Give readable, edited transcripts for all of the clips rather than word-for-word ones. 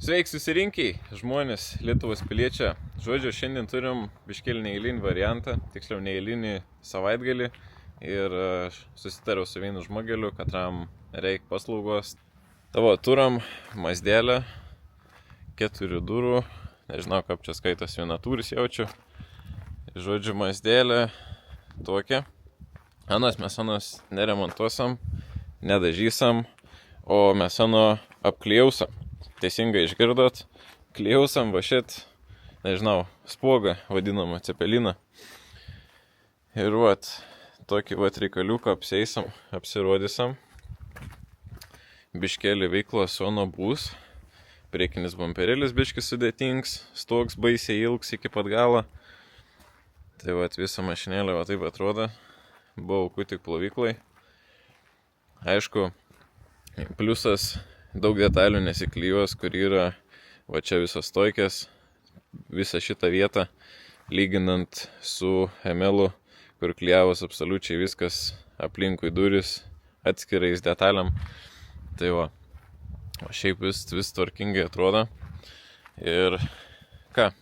Sveiki susirinkiai, žmonės, Lietuvos piliečia. Žodžiu, šiandien turim biškėlį neeilinį variantą, tiksliau neeilinį savaitgalį. Ir susitariau su vienu žmogeliu, katram reikia paslaugos. Tavo turam Mazdelę, 4 durų, nežinau, kaip čia skaitos vienatūris jaučiu. Žodžiu, Mazdelė tokia. Anas mes neremontuosam, nedažysam, o mes apklijausam. Teisingai išgirdot, klijausam va šit, nežinau, spuogą vadinamą cepeliną. Ir vat, tokį vat reikaliuką apsirodysam. Biškėlį veiklos sono bus. Priekinis bamperėlis biškis sudėtings, stoks baisiai ilgs iki pat galo. Tai vat visa mašinėlė va taip atrodo. Bauku tik plovyklai. Aišku, pliusas daug detalių nesiklyjuos, kur yra va čia visas stoikės, visą šitą vietą, lyginant su Emelu, kur klijavos absoliučiai viskas aplinkui duris, atskirais detaliam. Tai va, šiaip vis tvarkingai atrodo. Ir ką,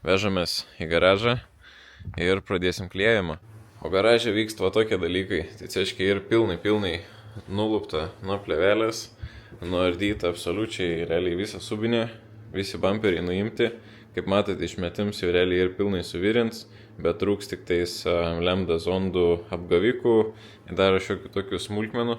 vežamės į garažą ir pradėsim klijavimą. O garaže vyksta va tokie dalykai, tai aiškiai ir pilnai nulupta nuo plėvelės, nuardyta absoliučiai realiai visą subinę, visi bumperiai nuimti. Kaip matote, išmetims jau realiai ir pilnai suvirins, bet trūks tik tais lambda zondų apgavikų ir dar šiokių tokių smulkmenų.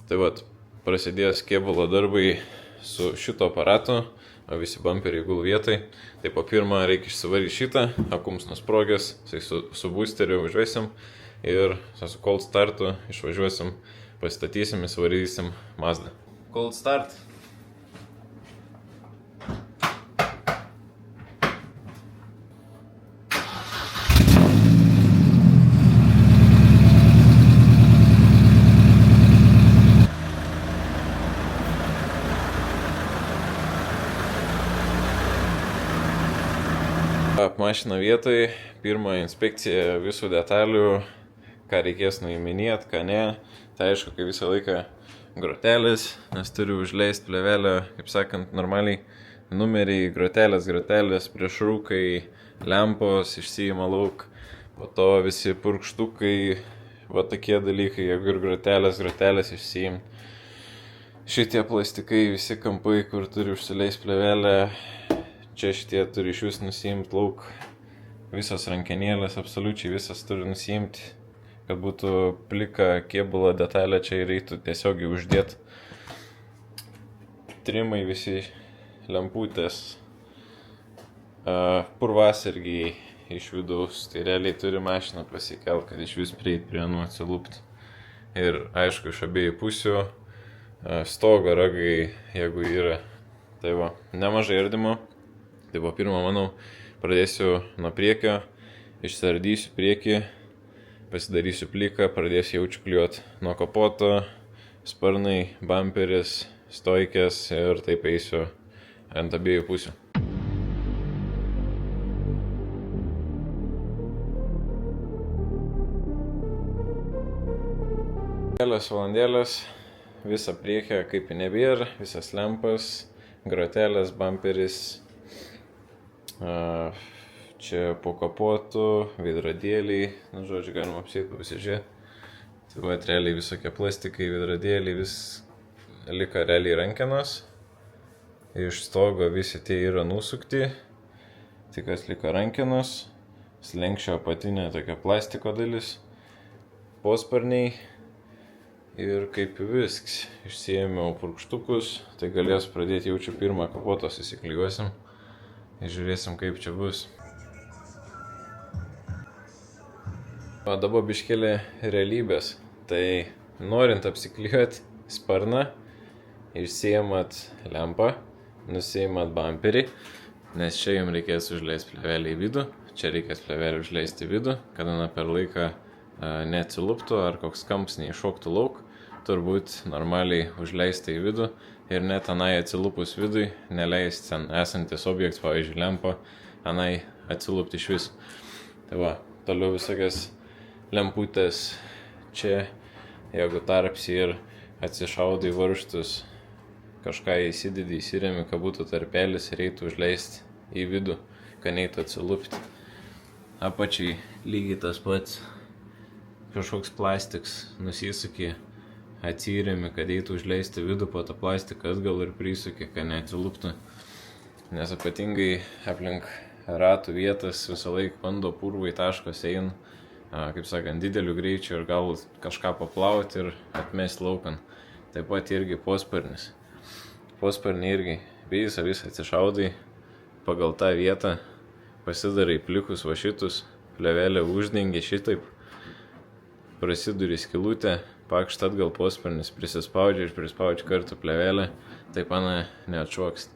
Tai vat, prasidės kėbulo darbai su šito aparatu, o visi bumperiai gul vietai. Tai po pirmą reikia išsivaryti šitą, akums nusprogęs, su boosteriu važiuosim ir su cold startu išvažiuosim, pastatysim, įsivarysim Mazdą. Cold start. Mašina vietoj, pirma inspekcija visų detalių, ką reikės nuiminėti, ką ne. Tai aišku, kai visą laiką grotelės, nes turiu užleisti plėvelę, kaip sakant, normaliai numeriai, grotelės, priešrūkai, lempos išsiima lauk, po to visi purkštukai, va tokie dalykai, jeigu ir grotelės išsiim. Šitie plastikai, visi kampai, kur turi užsileisti plėvelę, čia šitie turi iš vis nusiimti lauk, visos rankenėlės, absoliučiai visas turi nusiimti, kad būtų plika kėbulo detalė, čia reikia tiesiogiai uždėti. Trimai visi, lemputės, purvasargiai iš vidaus, tai realiai turi mašiną pasikelt, kad iš vis prieit prie atsilupti. Ir aišku, iš abiejų pusių stogo ragai, jeigu yra. Tai va, nemažai ardymo. Tai va, pirmą, manau, pradėsiu nuo priekio, išsiardysiu priekį, pasidarysiu pliką, pradėsiu jaučiu klijuoti nuo kapoto, sparnai, bamperis, stoikės ir taip eisiu ant abiejų pusių. Kelios valandėlės, visą priekę kaip ir nebėra, visas lempas, grotelės, bamperis, čia po kapotu, veidrodėliai, žodžiu, galima apsėti, pasižiūrėti. Tai va, realiai visokie plastikai, veidrodėliai, vis lika realiai rankenos. Iš stogo visi tie yra nusukti, tik kas liko rankenos, slenkščio apatinė tokia plastiko dalis, posparniai ir kaip visks. Išsiėmiau purkštukus, tai galės pradėti jaučiu pirmą kapotos įsiklijuosim. Ir žiūrėsim, kaip čia bus. O dabar biškėlė realybės. Tai norint apsiklijuoti sparną, išsiėmat lempą, nusiėmat bamperį, nes čia jums reikės užleisti plėvelę į vidų. Čia reikės plėvelę užleisti į vidų, kad ana per laiką neatsiluptų ar koks kamps neiššoktų lauk. Turbūt normaliai užleisti į vidų ir net anai atsilupus vidui neleisti ten esantis objektas, pavyzdžiui, lempa, anai atsilupti iš vis. Tai va, toliau visokias lemputės čia, jeigu tarpsi ir atsišaudai varžtus, kažką įsidedi, įsiremi, kad būtų tarpelis ir eitų užleisti į vidų, kad neitų atsilupti. Apačiai lygiai tas pats, kažkoks plastiks, nusisuki, atsiremi, kad eitų užleisti vidų, po tą plastiką atgal ir prisuki, kad neatsiluptų. Nes ypatingai aplink ratų vietas visą laiką bando purvai taškos eina, kaip sakant, dideliu greičiu ir gal kažką paplauti ir atmesti laukan. Taip pat irgi posparnis. Posparnį irgi visą atsišaudai pagal tą vietą, pasidarai plikus va šitus, plėvelę uždengi šitaip, prasiduri skylutę, pakšt atgal posparnis, prisispaudži ir prispaudži kartu plėvelę, taip neatšokst.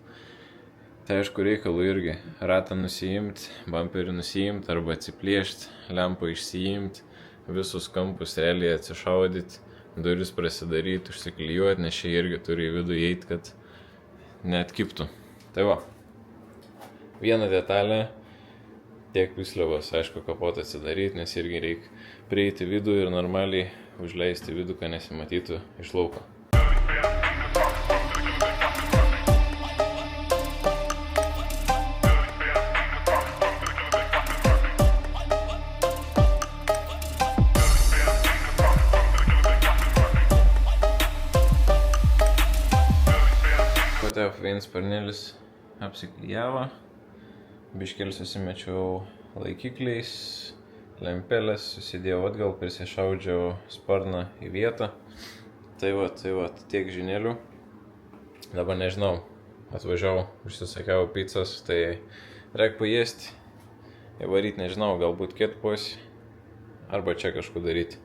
Tai aišku reikalų irgi ratą nusiimti, bumperį nusiimti arba atsiplėšti, lempą išsiimti, visus kampus realiai atsišaudyti, duris prasidaryti, užsiklijuoti, nes čia irgi turi į vidų įeiti, kad neatkiptų. Tai va, vieną detalę, tiek pūslevos, aišku, kapotą atsidaryti, nes irgi reikia prieiti vidų ir normaliai užleisti vidų, kad nesimatytų iš lauko. Vienas sparnelis apsiklijavo, biškėlį susimečiau laikikliais, lempelės, susidėjau atgal, prisišaudžiau sparną į vietą. Tai va, tiek žinelių. Dabar nežinau, atvažiavau, užsisakiau pizzas, tai reik paėsti. Įvaryti nežinau, galbūt ketpos, arba čia kažkur daryti.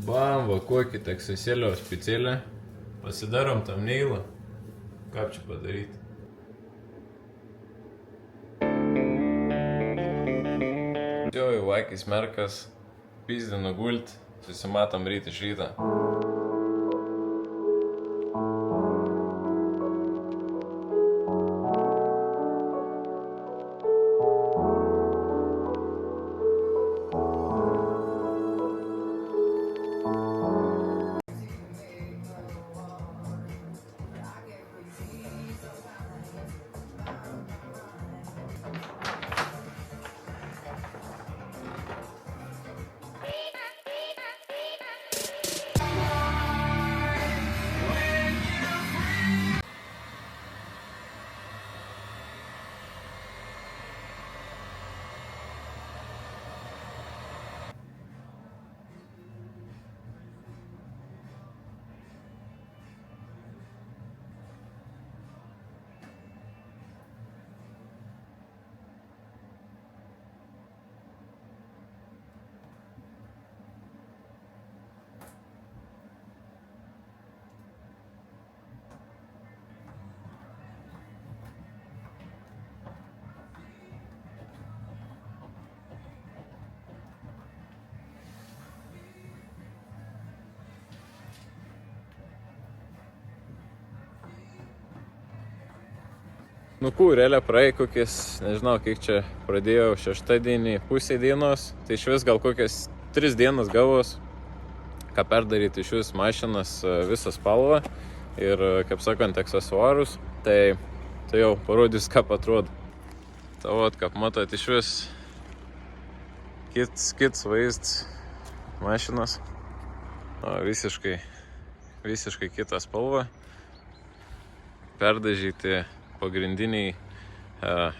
Bam, va kokį teksasėlio spicėlę. Pasidarom tam neilą. Ką čia padaryti? Jau akis merkas, pizdinu gult, susimatom ryt iš ryto. Nu realiai praėjo kokias, nežinau, kiek čia pradėjau, 6 dienį, pusė dienos, tai iš vis gal kokias 3 dienas gavos, ką perdaryti iš vis mašinas visą spalvą ir, kaip sakant, aksesuarus, tai jau parodys, ką atrodo. Tavot, kaip matot, iš vis kits vaizdas mašinas, visiškai kita spalva, perdažyti pagrindiniai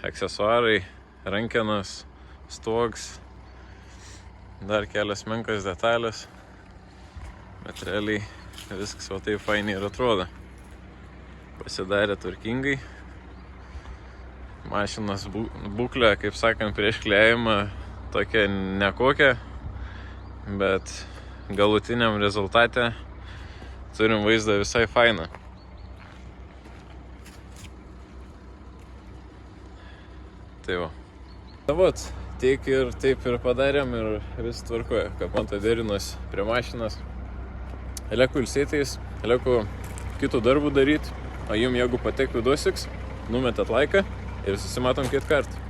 aksesuarai, rankenas, stogs, dar kelias menkas detalės, bet realiai viskas va taip fainiai ir atrodo. Pasidarė tvarkingai. Mašinos būklė, kaip sakant, prieš kliejimą tokia nekokia, bet galutiniam rezultate turim vaizdą visai fainą. Tai va. Tavot, tiek ir taip ir padarėm ir vis tvarkoja, kad man tai derinos prie mašinas. Lieku ilsėtais, lieku kitų darbų daryti, o jum jeigu patek vidosiks, numetat laiką ir susimatom kitą kartą.